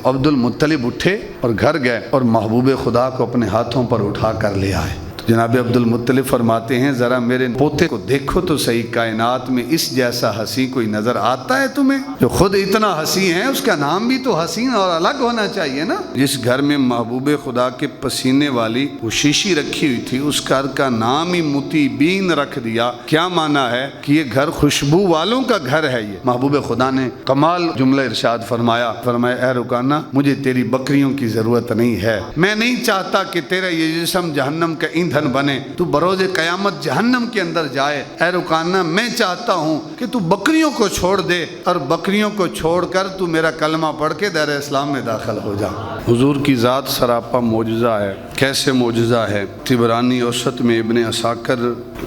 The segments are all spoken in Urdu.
عبد المطلب اٹھے اور گھر گئے اور محبوب خدا کو اپنے ہاتھوں پر اٹھا کر لے آئے۔ جناب عبد المطلب فرماتے ہیں ذرا میرے پوتے کو دیکھو تو صحیح، کائنات میں اس جیسا ہنسی کوئی نظر آتا ہے تمہیں؟ جو خود اتنا ہنسی ہے اس کا نام بھی تو حسین اور الگ ہونا چاہیے نا۔ جس گھر میں محبوب خدا کے پسینے والی وہ شیشی رکھی ہوئی تھی اس گھر کا نام ہی مطیبین رکھ دیا۔ کیا معنی ہے کہ یہ گھر خوشبو والوں کا گھر ہے۔ یہ محبوب خدا نے کمال جملہ ارشاد فرمایا اے رکانہ مجھے تیری بکریوں کی ضرورت نہیں ہے، میں نہیں چاہتا کہ تیرا یہ جسم جہنم کا ایندھن بنے، تو بروز قیامت جہنم کے اندر جائے۔ اے رکانہ میں چاہتا ہوں کہ تو بکریوں کو چھوڑ دے اور بکریوں کو چھوڑ کر تو میرا کلمہ پڑھ کے دار اسلام میں داخل ہو جا۔ حضور کی ذات سراپا معجزہ ہے۔ کیسے معجزہ ہے؟ طبرانی اوسط میں ابن عساکر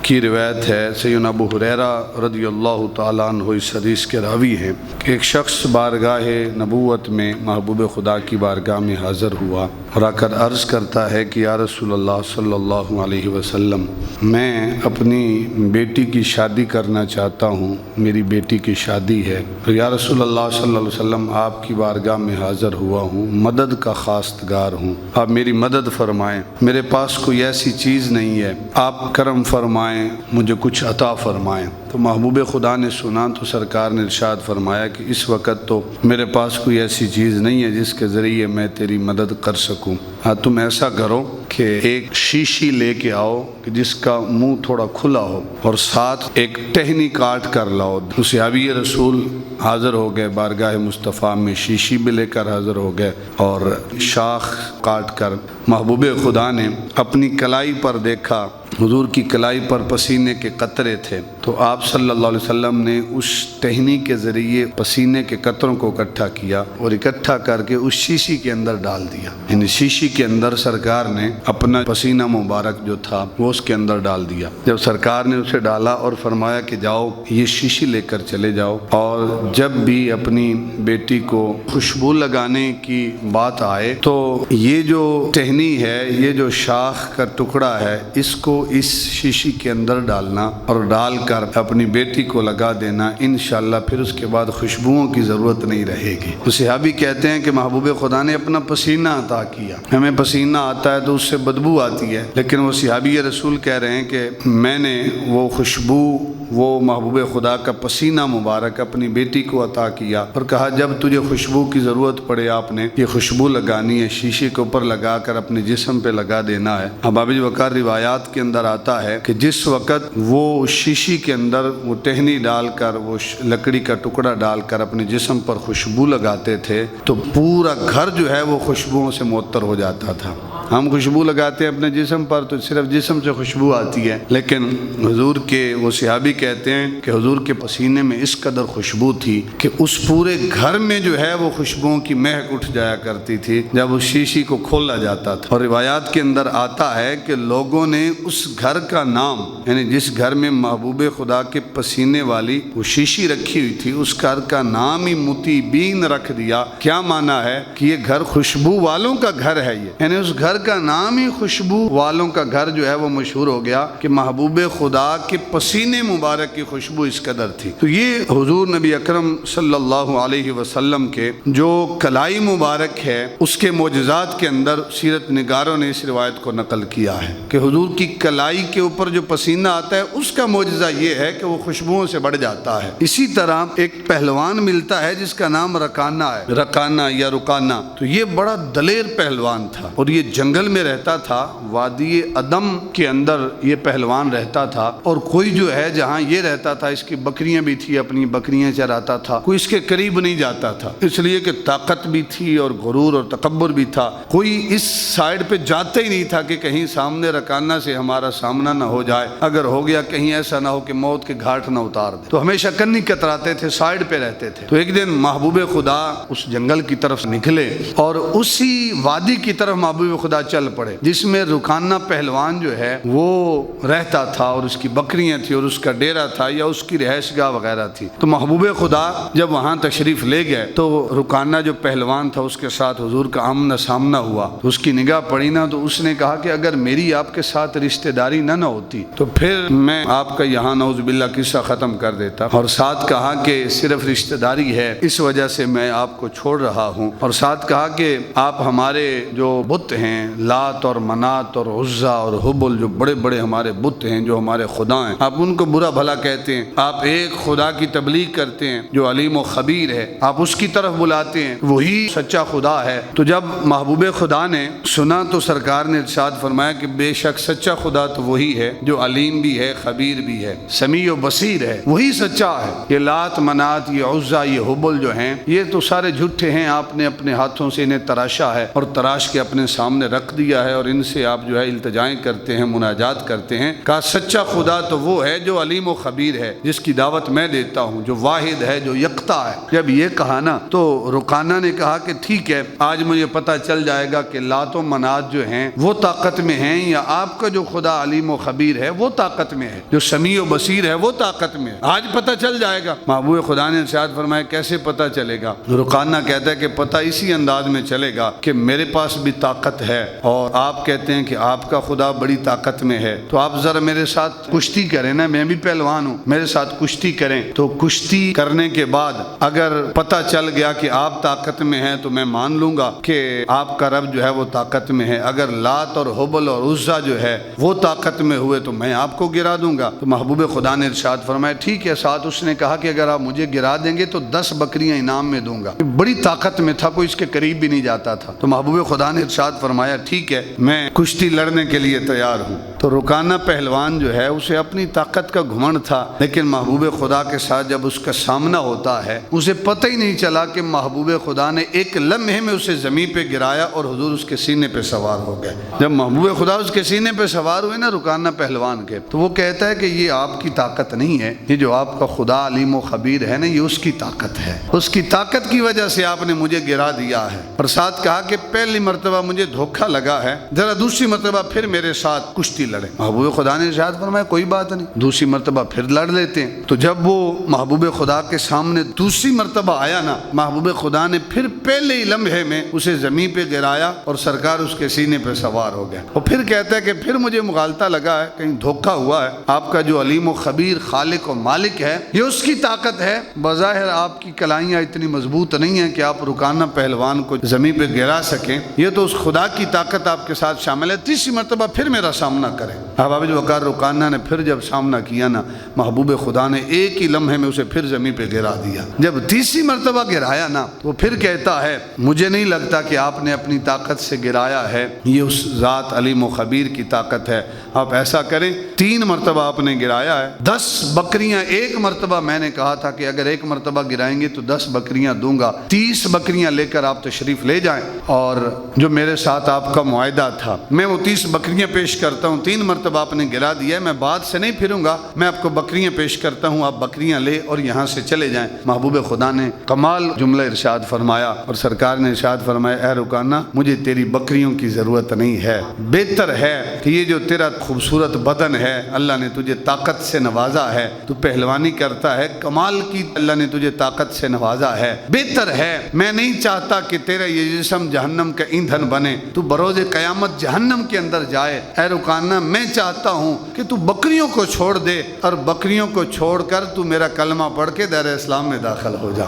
کی روایت ہے، سیدنا ابو ہریرہ رضی اللہ تعالیٰ عنہ اس حدیث کے راوی ہیں کہ ایک شخص بارگاہ نبوت میں محبوب خدا کی بارگاہ میں حاضر ہوا اور آ کر عرض کرتا ہے کہ یا رسول اللہ صلی اللہ علیہ وسلم میں اپنی بیٹی کی شادی کرنا چاہتا ہوں، میری بیٹی کی شادی ہے، تو یا رسول اللہ صلی اللہ علیہ وسلم آپ کی بارگاہ میں حاضر ہوا ہوں، مدد کا خواستگار ہوں، آپ میری مدد فرمائیں، میرے پاس کوئی ایسی چیز نہیں ہے، آپ کرم فرمائیں، مجھے کچھ عطا فرمائیں۔ تو محبوب خدا نے سنا تو سرکار نے ارشاد فرمایا کہ اس وقت تو میرے پاس کوئی ایسی چیز نہیں ہے جس کے ذریعے میں تیری مدد کر سکوں، ہاں تم ایسا کرو کہ ایک شیشی لے کے آؤ کہ جس کا منہ تھوڑا کھلا ہو اور ساتھ ایک ٹہنی کاٹ کر لاؤ۔ صحابی رسول حاضر ہو گئے بارگاہ مصطفیٰ میں، شیشی بھی لے کر حاضر ہو گئے اور شاخ کاٹ کر محبوب خدا نے اپنی کلائی پر دیکھا، حضور کی کلائی پر پسینے کے قطرے تھے، تو آپ صلی اللہ علیہ وسلم نے اس ٹہنی کے ذریعے پسینے کے قطروں کو اکٹھا کیا اور اکٹھا کر کے اس شیشی کے اندر ڈال دیا۔ یعنی شیشی کے اندر سرکار نے اپنا پسینہ مبارک جو تھا وہ اس کے اندر ڈال دیا۔ جب سرکار نے اسے ڈالا اور فرمایا کہ جاؤ یہ شیشی لے کر چلے جاؤ، اور جب بھی اپنی بیٹی کو خوشبو لگانے کی بات آئے تو یہ جو ٹہنی ہے، یہ جو شاخ کا ٹکڑا ہے، اس کو اس شیشی کے اندر ڈالنا اور ڈال کر اپنی بیٹی کو لگا دینا، انشاءاللہ پھر اس کے بعد خوشبوؤں کی ضرورت نہیں رہے گی۔ تو صحابی کہتے ہیں کہ محبوب خدا نے اپنا پسینہ عطا کیا، ہمیں پسینہ آتا ہے تو اس سے بدبو آتی ہے، لیکن وہ صحابی رسول کہہ رہے ہیں کہ میں نے وہ خوشبو، وہ محبوب خدا کا پسینہ مبارک اپنی بیٹی کو عطا کیا اور کہا جب تجھے خوشبو کی ضرورت پڑے آپ نے یہ خوشبو لگانی ہے، شیشے کے اوپر لگا کر اپنے جسم پہ لگا دینا ہے۔ اب بابی وقار روایات کے اندر آتا ہے کہ جس وقت وہ شیشی کے اندر وہ ٹہنی ڈال کر، وہ لکڑی کا ٹکڑا ڈال کر اپنے جسم پر خوشبو لگاتے تھے تو پورا گھر جو ہے وہ خوشبوؤں سے معطر ہو جاتا تھا۔ ہم خوشبو لگاتے ہیں اپنے جسم پر تو صرف جسم سے خوشبو آتی ہے، لیکن حضور کے وہ صحابی کہتے ہیں کہ حضور کے پسینے میں اس قدر خوشبو تھی کہ اس پورے گھر میں جو ہے وہ خوشبوؤں کی مہک اٹھ جایا کرتی تھی جب اس شیشی کو کھولا جاتا تھا۔ اور روایات کے اندر آتا ہے کہ لوگوں نے اس گھر کا نام، یعنی جس گھر میں محبوب خدا کے پسینے والی وہ شیشی رکھی ہوئی تھی، اس گھر کا نام ہی مطیبین رکھ دیا۔ کیا معنی ہے کہ یہ گھر خوشبو والوں کا گھر ہے، یہ یعنی اس گھر کا نام ہی خوشبو والوں کا گھر جو ہے وہ مشہور ہو گیا کہ محبوب خدا کے پسینے مبارک کی خوشبو اس قدر تھی۔ تو یہ حضور نبی اکرم صلی اللہ علیہ وسلم کے جو کلائی مبارک ہے اس کے معجزات کے اندر سیرت نگاروں نے اس روایت کو نقل کیا ہے کہ حضور کی کلائی کے اوپر جو پسینہ آتا ہے اس کا معجزہ یہ ہے کہ وہ خوشبوؤں سے بڑھ جاتا ہے۔ اسی طرح ایک پہلوان ملتا ہے جس کا نام رکانہ ہے، رکانہ یا رکانہ، تو یہ بڑا دلیر پہلوان تھا اور یہ جنگل میں رہتا تھا، وادی عدم کے اندر یہ پہلوان رہتا تھا، اور کوئی جو ہے جہاں یہ رہتا تھا اس کی بکریاں بھی تھی، اپنی بکریاں چراتا تھا، کوئی اس کے قریب نہیں جاتا تھا، اس لیے کہ طاقت بھی تھی اور غرور اور تکبر بھی تھا، کوئی اس سائیڈ پہ جاتا ہی نہیں تھا کہ کہیں سامنے رکانہ سے ہمارا سامنا نہ ہو جائے، اگر ہو گیا کہیں ایسا نہ ہو کہ موت کے گھاٹ نہ اتار دے، تو ہمیشہ کنی کتراتے تھے، سائیڈ پہ رہتے تھے۔ تو ایک دن محبوب خدا اس جنگل کی طرف نکلے اور اسی وادی کی طرف محبوب خدا خدا چل پڑے، جس میں رکانہ پہلوان جو ہے وہ رہتا تھا اور اس کی بکریاں تھی اور اس کا ڈیرا تھا یا اس کی رہائش گاہ وغیرہ تھی۔ تو محبوب خدا جب وہاں تشریف لے گئے تو رکانہ جو پہلوان تھا اس کے ساتھ حضور کا آمنا سامنا ہوا، اس کی نگاہ پڑی نا تو اس نے کہا کہ اگر میری آپ کے ساتھ رشتہ داری نہ ہوتی تو پھر میں آپ کا یہاں نعوذ باللہ قصہ ختم کر دیتا، اور ساتھ کہا کہ صرف رشتہ داری ہے اس وجہ سے میں آپ کو چھوڑ رہا ہوں، اور ساتھ کہا کہ آپ ہمارے جو بت ہیں لات اور منات اور عزا اور حبل، جو بڑے بڑے ہمارے بت ہیں جو ہمارے خدا ہیں، آپ ان کو برا بھلا کہتے ہیں، آپ ایک خدا کی تبلیغ کرتے ہیں جو علیم و خبیر ہے، آپ اس کی طرف بلاتے ہیں، وہی سچا خدا ہے۔ تو جب محبوب خدا نے سنا تو سرکار نے ارشاد فرمایا کہ بے شک سچا خدا تو وہی ہے جو علیم بھی ہے، خبیر بھی ہے، سمیع و بصیر ہے، وہی سچا ہے۔ یہ لات منات، یہ عزا، یہ حبل جو ہیں یہ تو سارے جھوٹے ہیں، آپ نے اپنے ہاتھوں سے انہیں تراشا ہے اور تراش کے اپنے سامنے رکھ دیا ہے، اور ان سے آپ جو ہے التجائیں کرتے ہیں، مناجات کرتے ہیں۔ کہا سچا خدا تو وہ ہے جو علیم و خبیر ہے، جس کی دعوت میں دیتا ہوں، جو واحد ہے، جو یکتا ہے۔ جب یہ کہا نا تو رکانہ نے کہا کہ ٹھیک ہے، آج مجھے پتہ چل جائے گا کہ لات و منات جو ہیں وہ طاقت میں ہیں یا آپ کا جو خدا علیم و خبیر ہے وہ طاقت میں ہے، جو سمیع و بصیر ہے وہ طاقت میں ہے، آج پتہ چل جائے گا۔ محبوب خدا نے ارشاد فرمایا کیسے پتہ چلے گا؟ رکانہ کہتا ہے کہ پتہ اسی انداز میں چلے گا کہ میرے پاس بھی طاقت ہے اور آپ کہتے ہیں کہ آپ کا خدا بڑی طاقت میں ہے، تو آپ ذرا میرے ساتھ کشتی کریں نا، میں بھی پہلوان ہوں، میرے ساتھ کشتی کریں۔ تو کشتی کرنے کے بعد اگر پتہ چل گیا کہ آپ طاقت میں ہیں تو میں مان لوں گا کہ آپ کا رب جو ہے وہ طاقت میں ہے، اگر لات اور حبل اور عزا جو ہے وہ طاقت میں ہوئے تو میں آپ کو گرا دوں گا۔ تو محبوب خدا نے ارشاد فرمایا ٹھیک ہے، ساتھ اس نے کہا کہ اگر آپ مجھے گرا دیں گے تو 10 بکریاں انعام میں دوں گا۔ بڑی طاقت میں تھا، کوئی اس کے قریب بھی نہیں جاتا تھا۔ تو محبوب خدا نے ارشاد فرمایا ٹھیک ہے، میں کشتی لڑنے کے لیے تیار ہوں۔ تو رکانہ پہلوان جو ہے اسے اپنی طاقت کا گھمنڈ تھا، لیکن محبوب خدا کے ساتھ جب اس کا سامنا ہوتا ہے اسے پتہ ہی نہیں چلا کہ محبوب خدا نے ایک لمحے میں اسے زمین پہ گرایا اور حضور اس کے سینے پہ سوار ہو گئے۔ جب محبوب خدا اس کے سینے پہ سوار ہوئے نا رکانہ پہلوان کے، تو وہ کہتا ہے کہ یہ آپ کی طاقت نہیں ہے، یہ جو آپ کا خدا علیم و خبیر ہے نا یہ اس کی طاقت ہے، اس کی طاقت کی وجہ سے آپ نے مجھے گرا دیا ہے۔ اور ساتھ کہا کہ پہلی مرتبہ مجھے دھوکہ لگا ہے، ذرا دوسری مرتبہ پھر میرے ساتھ کشتی لڑے۔ محبوب خدا نے ارشاد فرمایا کوئی بات نہیں، دوسری مرتبہ پھر لڑ لیتے ہیں۔ تو جب وہ محبوب خدا کے سامنے دوسری مرتبہ آیا نا، محبوب خدا نے پھر پہلے ہی لمحے میں اسے زمین پہ گرایا اور سرکار اس کے سینے پہ سوار ہو گیا۔ اور پھر کہتا ہے کہ پھر مجھے مغالطہ لگا ہے، کہیں دھوکہ ہوا ہے، آپ کا جو علیم و خبیر خالق و مالک ہے یہ اس کی طاقت ہے، بظاہر آپ کی کلائیاں اتنی مضبوط نہیں ہیں کہ آپ رکانہ پہلوان کو زمین پہ گرا سکیں، یہ تو اس خدا کی طاقت آپ کے ساتھ شامل ہے، تیسری مرتبہ پھر میرا سامنا کریں۔ احباب وقار رکانہ نے پھر جب سامنا کیا نا، محبوب خدا نے ایک ہی لمحے میں اسے پھر زمین پہ گرا دیا۔ جب تیسری مرتبہ گرایا نا وہ پھر کہتا ہے مجھے نہیں لگتا کہ آپ نے اپنی طاقت سے گرایا ہے، یہ اس ذات علیم و خبیر کی طاقت ہے، آپ ایسا کریں 3 مرتبہ آپ نے گرایا ہے، 10 بکریاں ایک مرتبہ میں نے کہا تھا کہ اگر ایک مرتبہ گرائیں گے تو 10 بکریاں دوں گا، 30 بکریاں لے کر آپ تشریف لے جائیں، اور جو میرے ساتھ آپ کا معاہدہ تھا میں وہ 30 بکریاں پیش کرتا ہوں، 3 مرتبہ آپ نے گرا دیا ہے، میں بعد سے نہیں پھروں گا، میں آپ کو بکریاں پیش کرتا ہوں، آپ بکریاں لے اور یہاں سے چلے جائیں۔ محبوب خدا نے کمال جملہ ارشاد فرمایا اور سرکار نے ارشاد فرمایا اے رکانہ مجھے تیری بکریوں کی ضرورت نہیں ہے، بہتر ہے کہ یہ جو تیرا خوبصورت بدن ہے اللہ نے تجھے طاقت سے نوازا ہے، تو پہلوانی کرتا ہے، کمال کی اللہ نے تجھے طاقت سے نوازا ہے، بہتر ہے، میں نہیں چاہتا کہ تیرا یہ جسم جہنم کا ایندھن بنے، تو بروز قیامت جہنم کے اندر جائے، اے رکانہ میں چاہتا ہوں کہ تو بکریوں کو چھوڑ دے اور بکریوں کو چھوڑ کر تو میرا کلمہ پڑھ کے دائرہ اسلام میں داخل ہو جا،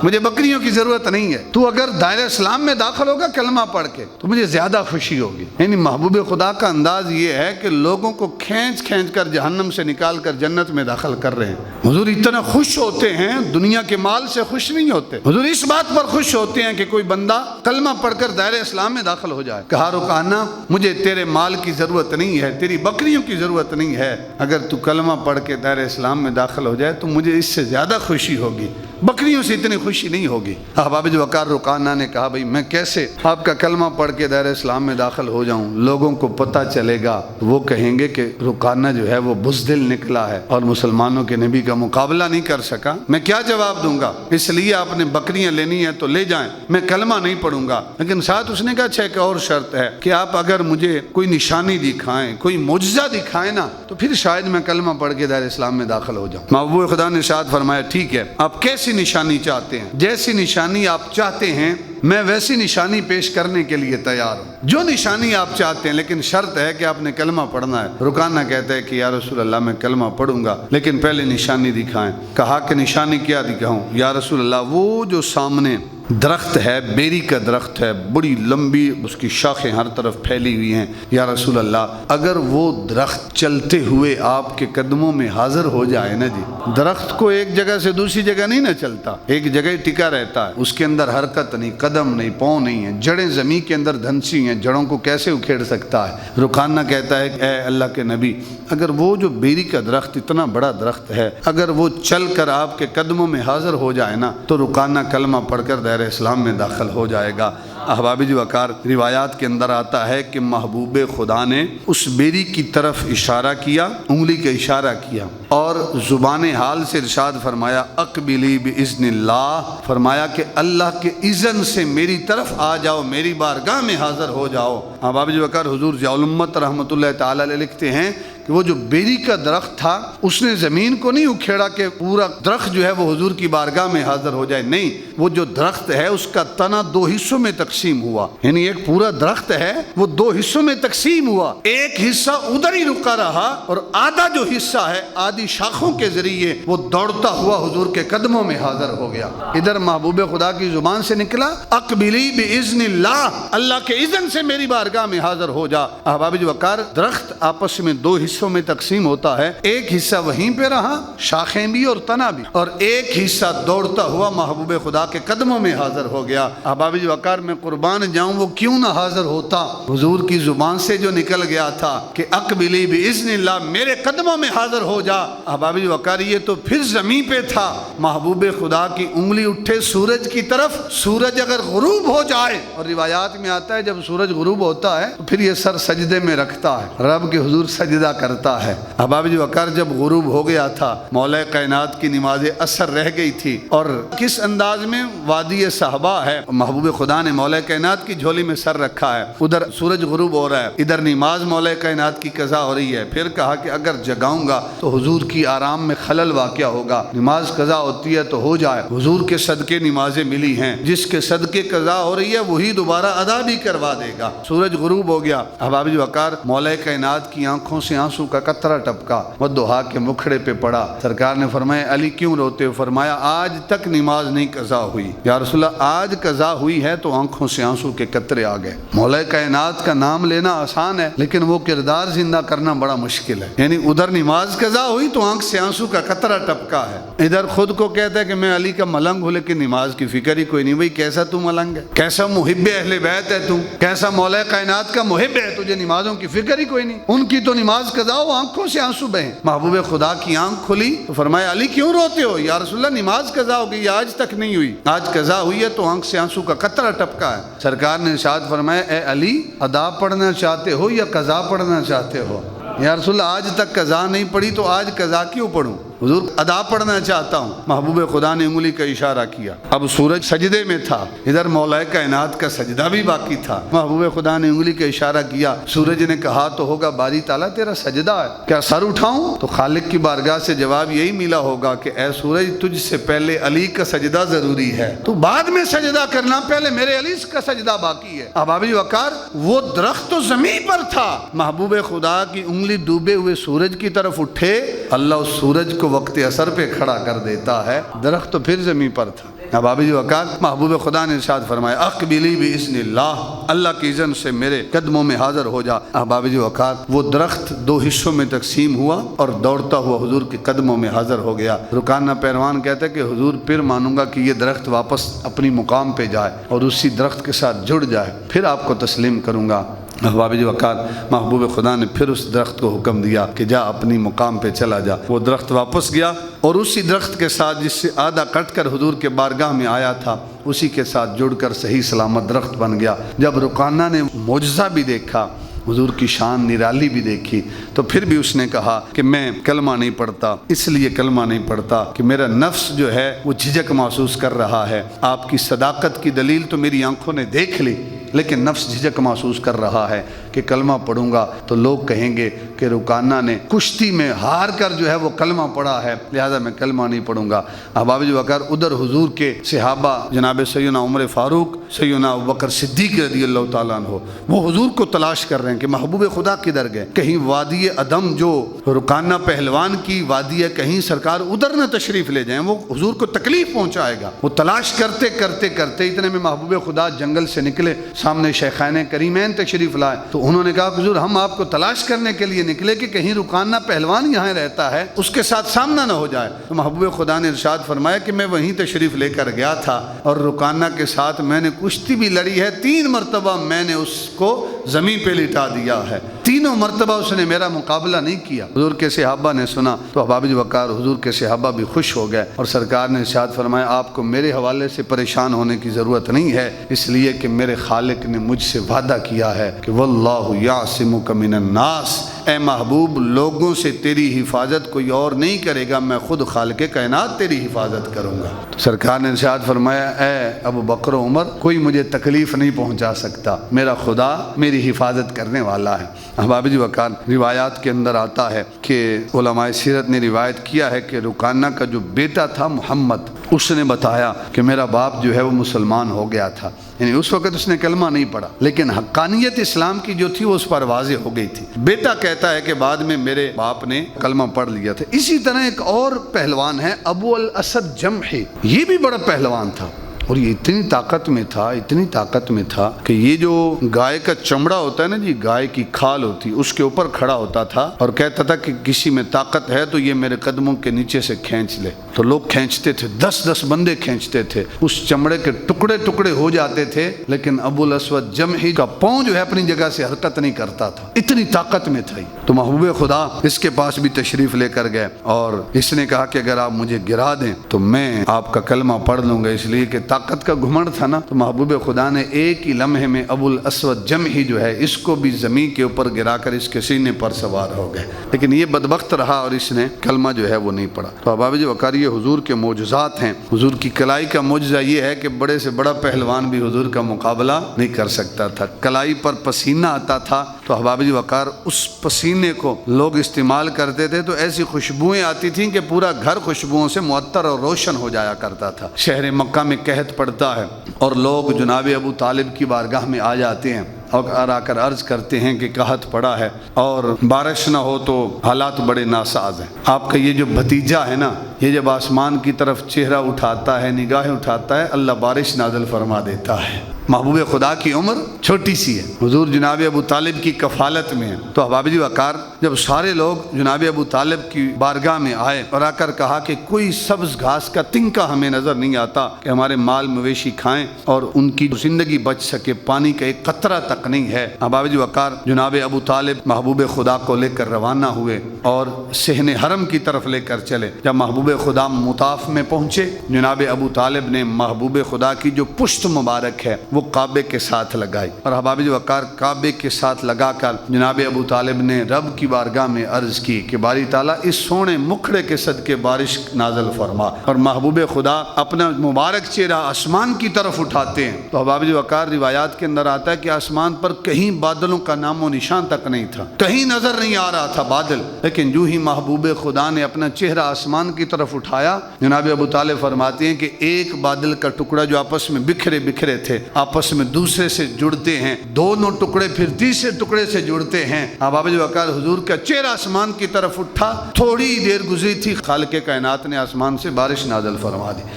مجھے بکریوں کی ضرورت نہیں ہے، تو اگر دائرہ اسلام میں داخل ہوگا کلمہ پڑھ کے تو مجھے زیادہ خوشی ہوگی۔ یعنی محبوب خدا کا انداز یہ ہے کہ لوگوں کو کھینچ کر جہنم سے نکال کر جنت میں داخل کر رہے ہیں۔ حضور اتنا خوش ہوتے ہیں، دنیا کے مال سے خوش نہیں ہوتے، حضور اس بات پر خوش ہوتے ہیں کہ کوئی بندہ کلمہ پڑھ کر دائرہ اسلام میں داخل ہو جائے۔ کہا رکانہ مجھے تیرے مال کی ضرورت نہیں ہے، تیری بکریوں کی ضرورت نہیں ہے، اگر تو کلمہ پڑھ کے دائرہ اسلام میں داخل ہو جائے تو مجھے اس سے زیادہ خوشی ہوگی۔ بکریوں سے اتنی خوشی نہیں ہوگی۔ احباب جو وقار رقانہ نے کہا بھئی میں کیسے آپ کا کلمہ پڑھ کے دائرہ اسلام میں داخل ہو جاؤں، لوگوں کو پتہ چلے گا، وہ کہیں گے کہ رقانہ جو ہے وہ بزدل نکلا ہے اور مسلمانوں کے نبی کا مقابلہ نہیں کر سکا، میں کیا جواب دوں گا؟ اس لیے آپ نے بکریاں لینی ہیں تو لے جائیں، میں کلمہ نہیں پڑھوں گا۔ لیکن ساتھ اس نے کہا اچھا ایک اور شرط ہے کہ آپ اگر مجھے کوئی نشانی دکھائیں، کوئی معجزہ دکھائیں نا، تو پھر شاید میں کلمہ پڑھ کے دائرہ اسلام میں داخل ہو جاؤں۔ محبوب خدا نے ارشاد فرمایا ٹھیک ہے، آپ کیسی نشانی چاہتے ہیں؟ جیسی نشانی آپ چاہتے ہیں میں ویسی نشانی پیش کرنے کے لیے تیار ہوں، جو نشانی آپ چاہتے ہیں، لیکن شرط ہے کہ آپ نے کلمہ پڑھنا ہے۔ رکانہ کہتا ہے کہ یا رسول اللہ میں کلمہ پڑھوں گا لیکن پہلے نشانی دکھائیں۔ کہا کہ نشانی کیا دکھاؤں؟ یا رسول اللہ وہ جو سامنے درخت ہے، بیری کا درخت ہے، بڑی لمبی اس کی شاخیں ہر طرف پھیلی ہوئی ہیں، یا رسول اللہ اگر وہ درخت چلتے ہوئے آپ کے قدموں میں حاضر ہو جائے نا جی، درخت کو ایک جگہ سے دوسری جگہ نہیں نہ چلتا، ایک جگہ ہی ٹکا رہتا ہے، اس کے اندر حرکت نہیں، قدم نہیں، پاؤں نہیں ہے، جڑیں زمین کے اندر دھنسی ہیں، جڑوں کو کیسے اکھیڑ سکتا ہے؟ رکانہ کہتا ہے کہ اے اللہ کے نبی اگر وہ جو بیری کا درخت اتنا بڑا درخت ہے، اگر وہ چل کر آپ کے قدموں میں حاضر ہو جائے نا تو رکانہ کلمہ پڑھ کر دائرہ اسلام میں داخل ہو جائے گا۔ احباب جو وقار روایات کے اندر آتا ہے کہ محبوب خدا نے اس بیری کی طرف اشارہ کیا، انگلی کا اشارہ کیا اور زبان حال سے ارشاد فرمایا اقبلی باذن اللہ، فرمایا کہ اللہ کے اذن سے میری طرف آ جاؤ، میری بارگاہ میں حاضر ہو جاؤ۔ احباب جو وقار حضور ضیاء الامت رحمۃ اللہ تعالی علیہ لکھتے ہیں کہ وہ جو بیری کا درخت تھا اس نے زمین کو نہیں اکھیڑا کہ پورا درخت جو ہے وہ حضور کی بارگاہ میں حاضر ہو جائے، نہیں، وہ جو درخت ہے اس کا تنا دو حصوں میں تقسیم ہوا، یعنی ایک پورا درخت ہے وہ دو حصوں میں تقسیم ہوا، ایک حصہ ادھر ہی رکا رہا اور آدھا جو حصہ ہے آدھی شاخوں کے ذریعے وہ دوڑتا ہوا حضور کے قدموں میں حاضر ہو گیا۔ ادھر محبوب خدا کی زبان سے نکلا اقبلی باذن اللہ، اللہ کے اذن سے میری بارگاہ میں حاضر ہو جا۔ احباب جو وقار درخت آپس میں دو حصوں میں تقسیم ہوتا ہے، ایک حصہ وہیں پہ رہا، شاخیں بھی اور تنا بھی، اور ایک حصہ دوڑتا ہوا محبوب خدا کے قدموں میں حاضر ہو گیا۔ احباب جو وقار میں قربان جاؤں وہ کیوں نہ حاضر ہوتا، حضور کی زبان سے جو نکل گیا تھا کہ اقبلی باذن اللہ میرے قدموں میں حاضر ہو جا۔ احباب جو وقار یہ تو پھر زمین پہ تھا، محبوب خدا کی انگلی اٹھے سورج کی طرف، سورج اگر غروب ہو جائے، اور روایات میں آتا ہے جب سورج غروب ہوتا ہے تو پھر یہ سر سجدے میں رکھتا ہے، رب کے حضور سجدہ کرتا ہے۔ احباب جو وقار جب غروب ہو گیا تھا، مولا کائنات کی نماز عصر رہ گئی تھی، اور کس انداز میں وادی صحابہ ہے، محبوب خدا نے مولا کائنات کی جھولی میں سر رکھا ہے، ادھر سورج غروب ہو رہا ہے، ادھر نماز مولا کائنات کی قضا ہو رہی ہے۔ پھر کہا کہ اگر جگاؤں گا تو حضور کی آرام میں خلل واقع ہوگا، نماز قضا ہوتی ہے تو ہو جائے، حضور کے صدقے نمازیں ملی ہیں، جس کے صدقے قضا ہو رہی ہے وہی دوبارہ ادا بھی کروا دے گا۔ سورج غروب ہو گیا، احباب جو وقار مولا کائنات کی آنکھوں سے آنسو کا قطرہ ٹپکا، وہ دعا کے مکھڑے پہ پڑا۔ سرکار نے فرمایا علی کیوں روتے ہو؟ فرمایا آج تک نماز نہیں قضا ہوئی، یا رسول اللہ آج قضا ہوئی ہے تو آنکھوں سے آنسو کے قطرے آ گئے۔ مولا کائنات کا نام لینا آسان ہے لیکن وہ کردار زندہ کرنا بڑا مشکل ہے، یعنی ادھر نماز قضا ہوئی تو آنکھ سے آنسو کا قطرہ ٹپکا ہے، ادھر خود کو کہتا ہے کہ میں علی کا ملنگ ہوں لیکن نماز کی فکر ہی کوئی نہیں۔ بھائی کیسا تو ملنگ ہے، کیسا محب اہل بیت ہے تو، کیسا مولا کائنات کا محب ہے، تجھے نمازوں کی فکر ہی کوئی نہیں، ان کی تو نماز قضا ہو آنکھوں سے آنسو بہیں۔ محبوب خدا کی آنکھ کھلی تو فرمایا علی کیوں روتے ہو؟ یا رسول اللہ نماز قضا ہو گئی، آج تک نہیں ہوئی، آج قضا ہوئی ہے تو آنکھ سے آنسو کا قطرہ ٹپکا ہے۔ سرکار نے ارشاد فرمایا اے علی ادا پڑھنا چاہتے ہو یا قضا پڑھنا چاہتے ہو؟ یا رسول اللہ آج تک قضا نہیں پڑھی تو آج قضا کیوں پڑھوں؟ حضور ادا پڑھنا چاہتا ہوں۔ محبوب خدا نے انگلی کا اشارہ کیا، اب سورج سجدے میں تھا، ادھر مولا کائنات کا سجدہ بھی باقی تھا، محبوب خدا نے انگلی کا اشارہ کیا، سورج نے کہا تو ہوگا باری تعالیٰ تیرا سجدہ ہے، کیا سر اٹھاؤں؟ تو خالق کی بارگاہ سے جواب یہی ملا ہوگا کہ اے سورج تجھ سے پہلے علی کا سجدہ ضروری ہے، تو بعد میں سجدہ کرنا، پہلے میرے علی کا سجدہ باقی ہے۔ احباب وقار وہ درخت تو زمین پر تھا، محبوب خدا کی انگلی ڈوبے ہوئے سورج کی طرف اٹھے، اللہ اس سورج کو وقت اثر پہ کھڑا کر دیتا ہے، درخت تو پھر زمین پر تھا۔ احباب وقار محبوب خدا نے ارشاد فرمایا اقبلی باذن اللہ، اللہ کی اذن سے میرے قدموں میں حاضر ہو جا۔ احباب وقار وہ درخت دو حصوں میں تقسیم ہوا اور دوڑتا ہوا حضور کے قدموں میں حاضر ہو گیا۔ رکانہ پہلوان کہتا ہے کہ حضور پھر مانوں گا کہ یہ درخت واپس اپنی مقام پہ جائے اور اسی درخت کے ساتھ جڑ جائے، پھر آپ کو تسلیم کروں گا۔ احباب وقار، محبوب خدا نے پھر اس درخت کو حکم دیا کہ جا اپنی مقام پہ چلا جا۔ وہ درخت واپس گیا اور اسی درخت کے ساتھ جس سے آدھا کٹ کر حضور کے بارگاہ میں آیا تھا اسی کے ساتھ جڑ کر صحیح سلامت درخت بن گیا۔ جب رقانہ نے معجزہ بھی دیکھا، حضور کی شان نرالی بھی دیکھی، تو پھر بھی اس نے کہا کہ میں کلمہ نہیں پڑھتا، اس لیے کلمہ نہیں پڑھتا کہ میرا نفس جو ہے وہ جھجک محسوس کر رہا ہے۔ آپ کی صداقت کی دلیل تو میری آنکھوں نے دیکھ لی، لیکن نفس جھجک محسوس کر رہا ہے کہ کلمہ پڑھوں گا تو لوگ کہیں گے کہ رقانہ نے کشتی میں ہار کر جو ہے وہ کلمہ پڑھا ہے، لہذا میں کلمہ نہیں پڑھوں گا۔ احباب وقار، ادھر حضور کے صحابہ جناب سیدنا عمر فاروق، سیدنا ابوبکر صدیق رضی اللہ تعالیٰ عنہ، وہ حضور کو تلاش کر رہے ہیں کہ محبوب خدا کدھر گئے، کہیں وادی عدم جو رقانہ پہلوان کی وادی ہے کہیں سرکار ادھر نہ تشریف لے جائیں، وہ حضور کو تکلیف پہنچائے گا۔ وہ تلاش کرتے کرتے کرتے اتنے میں محبوب خدا جنگل سے نکلے، سامنے شیخین کریمین تشریف لائے، تو انہوں نے کہا کہ حضور ہم آپ کو تلاش کرنے کے لیے نکلے کہ کہیں رقانہ پہلوان یہاں رہتا ہے اس کے ساتھ سامنا نہ ہو جائے۔ تو محبوب خدا نے ارشاد فرمایا کہ میں وہیں تشریف لے کر گیا تھا اور رقانہ کے ساتھ میں نے کشتی بھی لڑی ہے، 3 مرتبہ میں نے اس کو زمین پہ لٹا دیا ہے، تینوں مرتبہ اس نے میرا مقابلہ نہیں کیا۔ حضور کے صحابہ نے سنا تو احباب وقار حضور کے صحابہ بھی خوش ہو گئے، اور سرکار نے ارشاد فرمایا آپ کو میرے حوالے سے پریشان ہونے کی ضرورت نہیں ہے، اس لیے کہ میرے خالق نے مجھ سے وعدہ کیا ہے کہ واللہ یعصمک من الناس، اے محبوب لوگوں سے تیری حفاظت کوئی اور نہیں کرے گا، میں خود خالق کائنات تیری حفاظت کروں گا۔ سرکار نے ارشاد فرمایا اے ابو بکر و عمر، کوئی مجھے تکلیف نہیں پہنچا سکتا، میرا خدا میری حفاظت کرنے والا ہے۔ احباب وقار، روایات کے اندر آتا ہے کہ علماء سیرت نے روایت کیا ہے کہ رقانہ کا جو بیٹا تھا محمد، اس نے بتایا کہ میرا باپ جو ہے وہ مسلمان ہو گیا تھا، یعنی اس وقت اس نے کلمہ نہیں پڑھا لیکن حقانیت اسلام کی جو تھی وہ اس پر واضح ہو گئی تھی۔ بیٹا کہتا ہے کہ بعد میں میرے باپ نے کلمہ پڑھ لیا تھا۔ اسی طرح ایک اور پہلوان ہے ابو الاسد جمحی، یہ بھی بڑا پہلوان تھا، اور یہ اتنی طاقت میں تھا، اتنی طاقت میں تھا کہ یہ جو گائے کا چمڑا ہوتا ہے نا جی، گائے کی کھال ہوتی، اس کے اوپر کھڑا ہوتا تھا اور کہتا تھا کہ کسی میں طاقت ہے تو یہ میرے قدموں کے نیچے سے کھینچ لے، تو لوگ کھینچتے تھے، 10 بندے کھینچتے تھے، اس چمڑے کے ٹکڑے ٹکڑے ہو جاتے تھے، لیکن ابو الاسود جمحی کا پاؤں جو ہے اپنی جگہ سے حرکت نہیں کرتا تھا، اتنی طاقت میں تھا۔ تو محبوب خدا اس کے پاس بھی تشریف لے کر گئے اور اس نے کہا کہ اگر آپ مجھے گرا دیں تو میں آپ کا کلمہ پڑھ لوں گا، اس لیے کہ طاقت کا گھمنڈ تھا نا۔ تو محبوب خدا نے ایک ہی لمحے میں ابو الاسود جمحی جو ہے اس کو بھی زمین کے اوپر گرا کر اس کے سینے پر سوار ہو گئے، لیکن یہ بدبخت رہا اور اس نے کلمہ جو ہے وہ نہیں پڑھا۔ تو احباب وقار، یہ حضور کے معجزات ہیں۔ حضور کی کلائی کا معجزہ یہ ہے کہ بڑے سے بڑا پہلوان بھی حضور کا مقابلہ نہیں کر سکتا تھا۔ کلائی پر پسینہ آتا تھا تو احباب وقار اس پسینے کو لوگ استعمال کرتے تھے تو ایسی خوشبوئیں آتی تھیں کہ پورا گھر خوشبوؤں سے معطر اور روشن ہو جایا کرتا تھا۔ شہر مکہ میں قحط پڑتا ہے اور لوگ جناب ابو طالب کی بارگاہ میں آ جاتے ہیں اور آ کر عرض کرتے ہیں کہ قحط پڑا ہے اور بارش نہ ہو تو حالات بڑے ناساز ہیں۔ آپ کا یہ جو بھتیجا ہے نا، یہ جب آسمان کی طرف چہرہ اٹھاتا ہے، نگاہیں اٹھاتا ہے، اللہ بارش نازل فرما دیتا ہے۔ محبوب خدا کی عمر چھوٹی سی ہے، حضور جناب ابو طالب کی کفالت میں ہے۔ تو احباب وقار، جب سارے لوگ جناب ابو طالب کی بارگاہ میں آئے اور آ کر کہا کہ کوئی سبز گھاس کا تنکا ہمیں نظر نہیں آتا کہ ہمارے مال مویشی کھائیں اور ان کی زندگی بچ سکے، پانی کا ایک قطرہ تک نہیں ہے۔ احباب وقار، جناب ابو طالب محبوب خدا کو لے کر روانہ ہوئے اور صحن حرم کی طرف لے کر چلے۔ جب محبوب خدا مطاف میں پہنچے، جناب ابو طالب نے محبوب خدا کی جو پشت مبارک ہے وہ کعبے کے ساتھ لگائی، اور احباب وقار کعبے کے ساتھ لگا کر جناب ابو طالب نے رب کی بارگاہ میں عرض کی کہ باری تعالیٰ اس سونے مکھڑے کے صدقے بارش نازل فرما، اور محبوب خدا اپنا مبارک چہرہ آسمان کی طرف اٹھاتے ہیں تو احباب وقار روایات کے اندر آتا ہے کہ آسمان پر کہیں بادلوں کا نام و نشان تک نہیں تھا، کہیں نظر نہیں آ رہا تھا بادل، لیکن جو ہی محبوب خدا نے اپنا چہرہ آسمان کی طرف اٹھایا، جناب ابو طالب فرماتے ہیں کہ ایک بادل کا ٹکڑا جو آپس میں بکھرے بکھرے تھے آپس میں دوسرے سے جڑتے ہیں، دونوں ٹکڑے پھر تیسرے ٹکڑے سے جڑتے ہیں۔ احباب وقار، حضور کا چہرہ آسمان کی طرف اٹھا، تھوڑی دیر گزری تھی، خالق کائنات نے آسمان سے بارش نازل فرما دی۔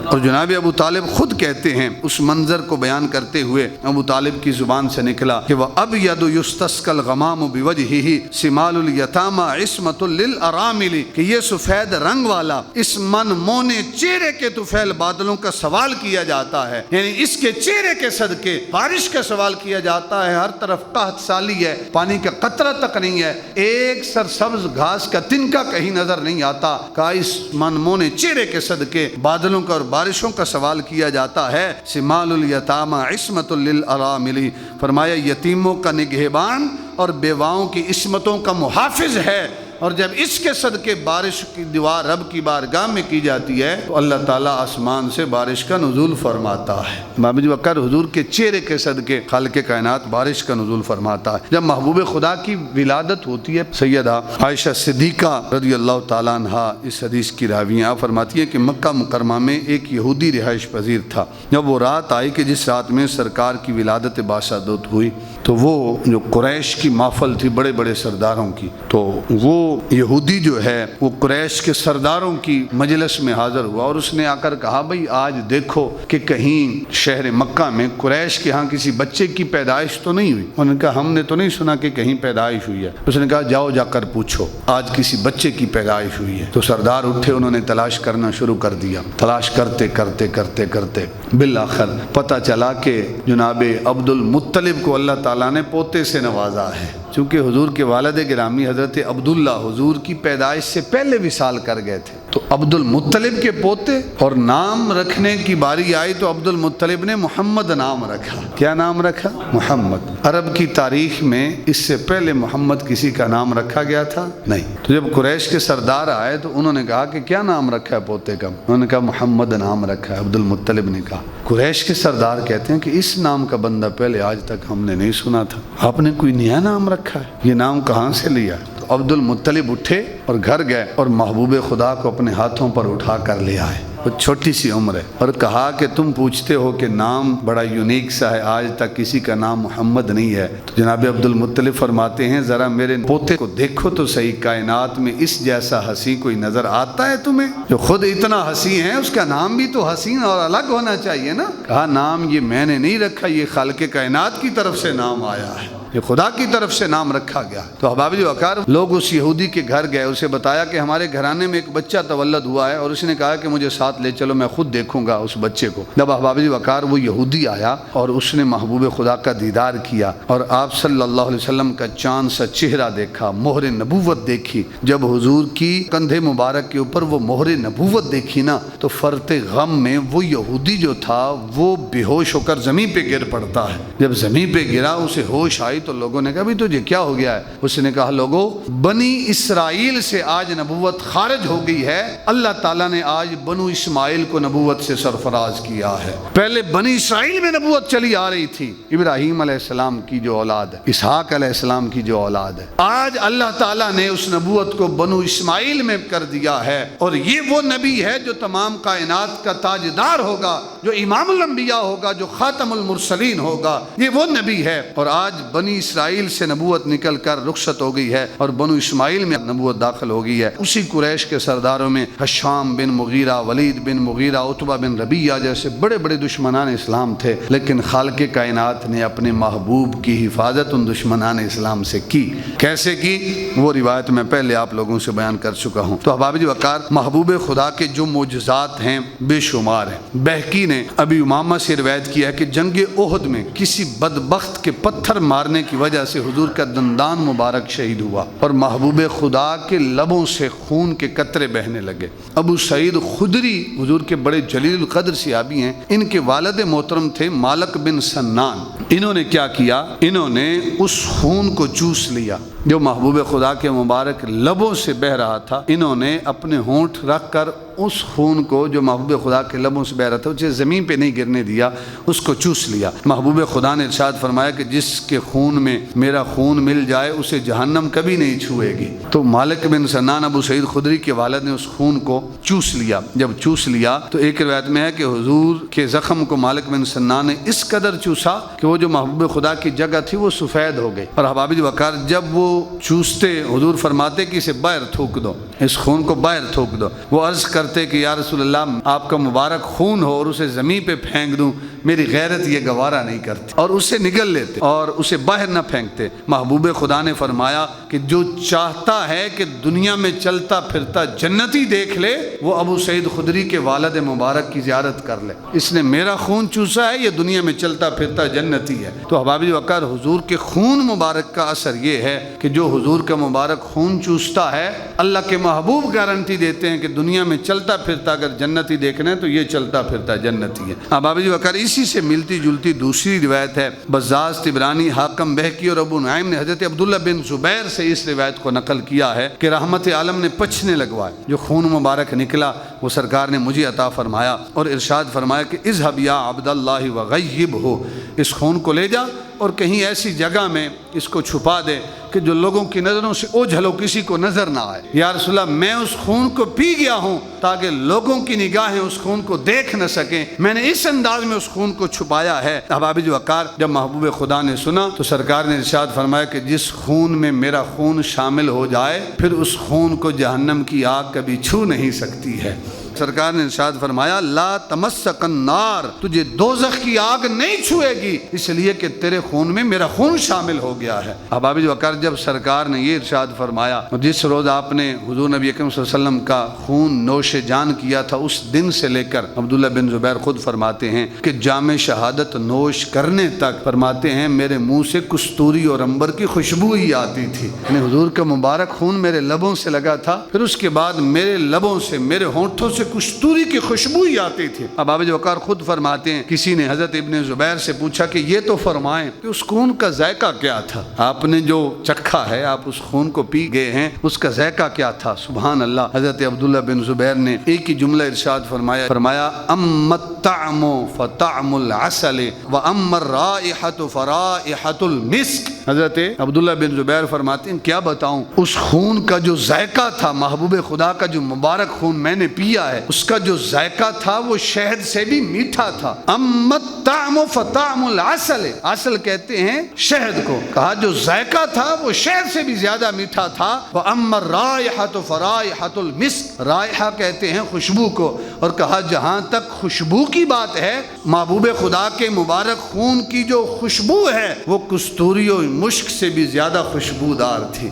اور جناب ابو طالب خود کہتے ہیں اس منظر کو بیان کرتے ہوئے، ابو طالب کی زبان سے نکلا کہ وَأَبْيَضُ يُسْتَسْقَى الْغَمَامُ بِوَجْهِهِ سِمَالُ الْيَتَامَى عِصْمَةٌ لِلْأَرَامِلِ، کہ یہ سفید رنگ والا اس من مونے چہرے کے طفیل بادلوں کا سوال کیا جاتا ہے، یعنی اس کے چہرے کے صدقے بارش کا سوال کیا جاتا ہے۔ ہر طرف قحط سالی ہے، پانی کا قطرہ تک نہیں ہے، ایک سرسبز گھاس کا تنکا کہیں نظر نہیں آتا۔ کہ اس منمونے چہرے کے صدقے بادلوں کا اور بارشوں کا سوال کیا جاتا ہے۔ سمال الیتامى عصمۃ للارامل، فرمایا یتیموں کا نگہبان اور بیواؤں کی عصمتوں کا محافظ ہے۔ اور جب اس کے صدقے بارش کی دعا رب کی بارگاہ میں کی جاتی ہے تو اللہ تعالیٰ آسمان سے بارش کا نزول فرماتا ہے۔ بابا جی وقار حضور کے چہرے کے صدقے خالق کائنات بارش کا نزول فرماتا ہے۔ جب محبوب خدا کی ولادت ہوتی ہے، سیدہ عائشہ صدیقہ رضی اللہ تعالیٰ عنہا اس حدیث کی راوی ہیں، فرماتی ہیں کہ مکہ مکرمہ میں ایک یہودی رہائش پذیر تھا۔ جب وہ رات آئی کہ جس رات میں سرکار کی ولادت باسعادت ہوئی تو وہ جو قریش کی محفل تھی بڑے بڑے سرداروں کی، تو وہ یہودی جو ہے وہ قریش کے سرداروں کی مجلس میں حاضر ہوا اور اس نے آ کر کہا بھئی آج دیکھو کہ کہیں شہر مکہ میں قریش کے ہاں کسی بچے کی پیدائش تو نہیں ہوئی۔ انہوں نے کہا ہم نے تو نہیں سنا کہ کہیں پیدائش ہوئی ہے۔ اس نے کہا جاؤ جا کر پوچھو آج کسی بچے کی پیدائش ہوئی ہے۔ تو سردار اٹھے، انہوں نے تلاش کرنا شروع کر دیا۔ تلاش کرتے کرتے کرتے کرتے بالآخر پتہ چلا کہ جناب عبد المطلب کو اللہ تعالیٰ نے پوتے سے نوازا ہے، چونکہ حضور کے والد گرامی حضرت عبداللہ حضور کی پیدائش سے پہلے وصال کر گئے تھے۔ تو عبد المطلب کے پوتے، اور نام رکھنے کی باری آئی تو عبد المطلب نے محمد نام رکھا۔ کیا نام رکھا؟ محمد۔ عرب کی تاریخ میں اس سے پہلے محمد کسی کا نام رکھا گیا تھا نہیں۔ تو جب قریش کے سردار آئے تو انہوں نے کہا کہ کیا نام رکھا ہے پوتے کا؟ انہوں نے کہا محمد نام رکھا ہے۔ عبد المطلب نے کہا، قریش کے سردار کہتے ہیں کہ اس نام کا بندہ پہلے آج تک ہم نے نہیں سنا تھا، آپ نے کوئی نیا نام رکھا ہے، یہ نام کہاں سے لیا؟ تو عبد المطلب اٹھے اور گھر گئے اور محبوب خدا کو اپنے ہاتھوں پر اٹھا کر لے آئے۔ وہ چھوٹی سی عمر ہے، اور کہا کہ تم پوچھتے ہو کہ نام بڑا یونیک سا ہے، آج تک کسی کا نام محمد نہیں ہے۔ تو جناب عبد المطلب فرماتے ہیں ذرا میرے پوتے کو دیکھو تو صحیح، کائنات میں اس جیسا ہنسی کوئی نظر آتا ہے تمہیں؟ جو خود اتنا ہنسی ہے اس کا نام بھی تو حسین اور الگ ہونا چاہیے نا۔ کہا نام یہ میں نے نہیں رکھا، یہ خالق کائنات کی طرف سے نام آیا ہے، یہ خدا کی طرف سے نام رکھا گیا۔ تو احباب وقار لوگ اس یہودی کے گھر گئے، اسے بتایا کہ ہمارے گھرانے میں ایک بچہ تولد ہوا ہے، اور اس نے کہا کہ مجھے ساتھ لے چلو، میں خود دیکھوں گا اس بچے کو۔ جب احباب وقار وہ یہودی آیا اور اس نے محبوب خدا کا دیدار کیا اور آپ صلی اللہ علیہ وسلم کا چاند سا چہرہ دیکھا، مہر نبوت دیکھی، جب حضور کی کندھے مبارک کے اوپر وہ مہر نبوت دیکھی نا تو فرط غم میں وہ یہودی جو تھا وہ بے ہوش ہو کر زمین پہ گر پڑتا ہے۔ جب زمین پہ گرا اسے ہوش آئی تو لوگوں نے کہا بھی تجھے کیا ہو گیا ہے؟ اس نے کہا لوگوں بنی اسرائیل سے آج نبوت خارج ہو گئی ہے، اللہ تعالیٰ نے آج بنو اسماعیل کو نبوت سے سرفراز کیا ہے۔ پہلے بنی اسرائیل میں نبوت چلی آ رہی تھی، ابراہیم علیہ السلام کی جو اولاد ہے، اسحاق علیہ السلام کی جو اولاد ہے، آج اللہ تعالیٰ نے اس نبوت کو بنو اسماعیل میں کر دیا ہے، اور یہ وہ نبی ہے جو تمام کائنات کا تاجدار ہوگا، جو امام الانبیاء ہوگا، جو خاتم المرسلین ہوگا، یہ وہ نبی ہے۔ اور آج بنی اسرائیل سے نبوت نکل کر رخصت ہو گئی ہے اور بنو اسماعیل میں نبوت داخل ہو گئی ہے۔ اسی قریش کے سرداروں میں حشام بن مغیرہ، ولید بن مغیرہ، عتبہ بن ربیعہ جیسے بڑے بڑے دشمنان اسلام تھے، لیکن خالق کائنات نے اپنے محبوب کی حفاظت ان دشمنان اسلام سے کی۔ کیسے کی وہ روایت میں پہلے آپ لوگوں سے بیان کر چکا ہوں۔ تو احباب وقار محبوب خدا کے جو معجزات ہیں بے شمار ہیں۔ بہقی نے ابی امامہ سے روایت کیا ہے کہ جنگ احد میں کسی بدبخت کے پتھر مارنے کی وجہ سے حضور کا دندان مبارک شہید ہوا اور محبوب خدا کے لبوں سے خون کے قطرے بہنے لگے۔ ابو سعید خدری حضور کے بڑے جلیل القدر صحابی ہیں، ان کے والد محترم تھے مالک بن سنان۔ انہوں نے کیا کیا؟ انہوں نے اس خون کو چوس لیا جو محبوب خدا کے مبارک لبوں سے بہ رہا تھا۔ انہوں نے اپنے ہونٹ رکھ کر اس خون کو جو محبوب خدا کے لبوں سے بہ رہا تھا اسے زمین پہ نہیں گرنے دیا، اس کو چوس لیا۔ محبوب خدا نے ارشاد فرمایا کہ جس کے خون میں میرا خون مل جائے اسے جہنم کبھی نہیں چھوئے گی۔ تو مالک بن سنان ابو سعید خدری کے والد نے اس خون کو چوس لیا۔ جب چوس لیا تو ایک روایت میں ہے کہ حضور کے زخم کو مالک بن سنان نے اس قدر چوسا کہ وہ جو محبوب خدا کی جگہ تھی وہ سفید ہو گئی۔ اور احباب وقار جب وہ چوستے حضور فرماتے کہ اسے باہر تھوک دو، اس خون کو باہر تھوک دو۔ وہ عرض کرتے کہ یا رسول اللہ آپ کا مبارک خون ہو اور اسے زمین پہ پھینک دوں، میری غیرت یہ گوارا نہیں کرتی، اور اسے نگل لیتے اور اسے باہر نہ پھینکتے۔ محبوب خدا نے فرمایا کہ جو چاہتا ہے کہ دنیا میں چلتا پھرتا جنتی دیکھ لے، وہ ابو سعید خدری کے والد مبارک کی زیارت کر لے۔ اس نے میرا خون چوسا ہے، یہ دنیا میں چلتا پھرتا جنتی ہے۔ تو احباب وقار، حضور کے خون مبارک کا اثر یہ ہے کہ جو حضور کا مبارک خون چوستا ہے، اللہ کے محبوب گارنٹی دیتے ہیں کہ دنیا میں چلتا پھرتا اگر جنتی دیکھنا ہے تو یہ چلتا پھرتا جنتی ہے۔ احباب وقار، اسی سے ملتی جلتی دوسری روایت ہے، بزاز، طبرانی، حاکم، بہقی اور ابو نعیم نے حضرت عبداللہ بن زبیر سے اس روایت کو نقل کیا ہے کہ رحمت عالم نے پچھنے لگوائے، جو خون مبارک نکلا وہ سرکار نے مجھے عطا فرمایا اور ارشاد فرمایا کہ اذهب یا عبداللہ وغیبہ، اس خون کو لے جا اور کہیں ایسی جگہ میں اس کو چھپا دے کہ جو لوگوں کی نظروں سے اوجھل ہو، کسی کو نظر نہ آئے۔ یا رسول اللہ میں اس خون کو پی گیا ہوں تاکہ لوگوں کی نگاہیں اس خون کو دیکھ نہ سکیں، میں نے اس انداز میں اس خون کو چھپایا ہے۔ احباب وقار، جب محبوب خدا نے سنا تو سرکار نے ارشاد فرمایا کہ جس خون میں میرا خون شامل ہو جائے پھر اس خون کو جہنم کی آگ کبھی چھو نہیں سکتی ہے۔ سرکار نے ارشاد فرمایا لا تمسک النار، تجھے دوزخ کی آگ نہیں چھوئے گی، اس لیے کہ تیرے خون میں میرا خون شامل ہو گیا ہے۔ احباب وقار، جب سرکار نے یہ ارشاد فرمایا، جس روز آپ نے حضور نبی اکرم صلی اللہ علیہ وسلم کا خون نوش جان کیا تھا، اس دن سے لے کر عبداللہ بن زبیر خود فرماتے ہیں کہ جام شہادت نوش کرنے تک فرماتے ہیں میرے منہ سے کستوری اور عنبر کی خوشبو ہی آتی تھی، یعنی حضور کا مبارک خون میرے لبوں سے لگا تھا، پھر اس کے بعد میرے لبوں سے، میرے ہونٹوں سے کستوری کی خوشبو ہی آتی تھی۔ احباب وقار خود فرماتے ہیں کسی نے حضرت ابن زبیر سے پوچھا کہ یہ تو فرمائیں کہ اس خون کا ذائقہ کیا تھا، آپ نے جو چکھا ہے، آپ اس خون کو پی گئے ہیں، اس کا ذائقہ کیا تھا؟ سبحان اللہ، حضرت عبداللہ بن زبیر نے ایک ہی جملہ ارشاد فرمایا اما الطعم فطعم العسل واما الرائحة فرائحة المسک۔ حضرت عبداللہ بن زبیر فرماتے ہیں کیا بتاؤں، اس خون کا جو ذائقہ تھا، محبوب خدا کا جو مبارک خون میں نے پیا ہے، اس کا جو ذائقہ تھا وہ شہد سے بھی میٹھا تھا۔ اما الطعم فطعم العسل، عسل کہتے ہیں شہد کو، کہا جو ذائقہ تھا وہ شہد سے بھی زیادہ میٹھا تھا۔ واما الرائحة فرائحة المسک، رائحہ کہتے ہیں خوشبو کو، اور کہا جہاں تک خوشبو کی بات ہے، محبوب خدا کے مبارک خون کی جو خوشبو ہے وہ کستوری و مشک سے بھی زیادہ خوشبودار تھی۔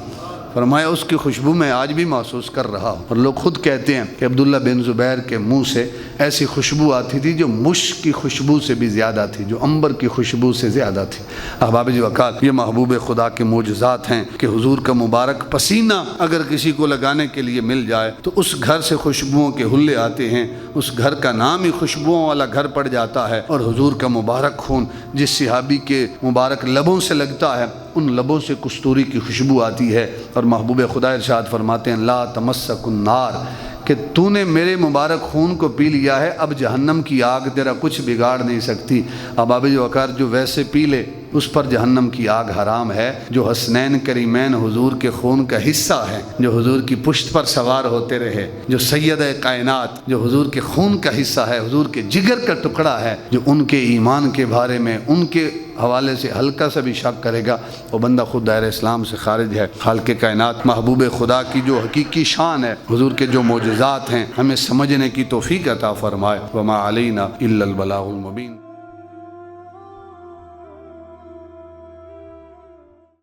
فرمایا اس کی خوشبو میں آج بھی محسوس کر رہا ہوں، اور لوگ خود کہتے ہیں کہ عبداللہ بن زبیر کے منہ سے ایسی خوشبو آتی تھی جو مشک کی خوشبو سے بھی زیادہ تھی، جو عنبر کی خوشبو سے زیادہ تھی۔ احباب وقار، یہ محبوب خدا کے معجزات ہیں کہ حضور کا مبارک پسینہ اگر کسی کو لگانے کے لیے مل جائے تو اس گھر سے خوشبوؤں کے حلے آتے ہیں، اس گھر کا نام ہی خوشبوؤں والا گھر پڑ جاتا ہے، اور حضور کا مبارک خون جس صحابی کے مبارک لبوں سے لگتا ہے ان لبوں سے کستوری کی خوشبو آتی ہے، اور محبوب خدا ارشاد فرماتے ہیں لا تمسک النار، کہ تو نے میرے مبارک خون کو پی لیا ہے، اب جہنم کی آگ تیرا کچھ بگاڑ نہیں سکتی۔ احباب وقار، جو ویسے پی لے اس پر جہنم کی آگ حرام ہے۔ جو حسنین کریمین حضور کے خون کا حصہ ہے، جو حضور کی پشت پر سوار ہوتے رہے، جو سید کائنات، جو حضور کے خون کا حصہ ہے، حضور کے جگر کا ٹکڑا ہے، جو ان کے ایمان کے بارے میں ان کے حوالے سے ہلکا سا بھی شک کرے گا وہ بندہ خود دائرہ اسلام سے خارج ہے۔ خالق کائنات محبوب خدا کی جو حقیقی شان ہے، حضور کے جو معجزات ہیں، ہمیں سمجھنے کی توفیق عطا فرمائے۔ وما علینا الا البلاغ المبین۔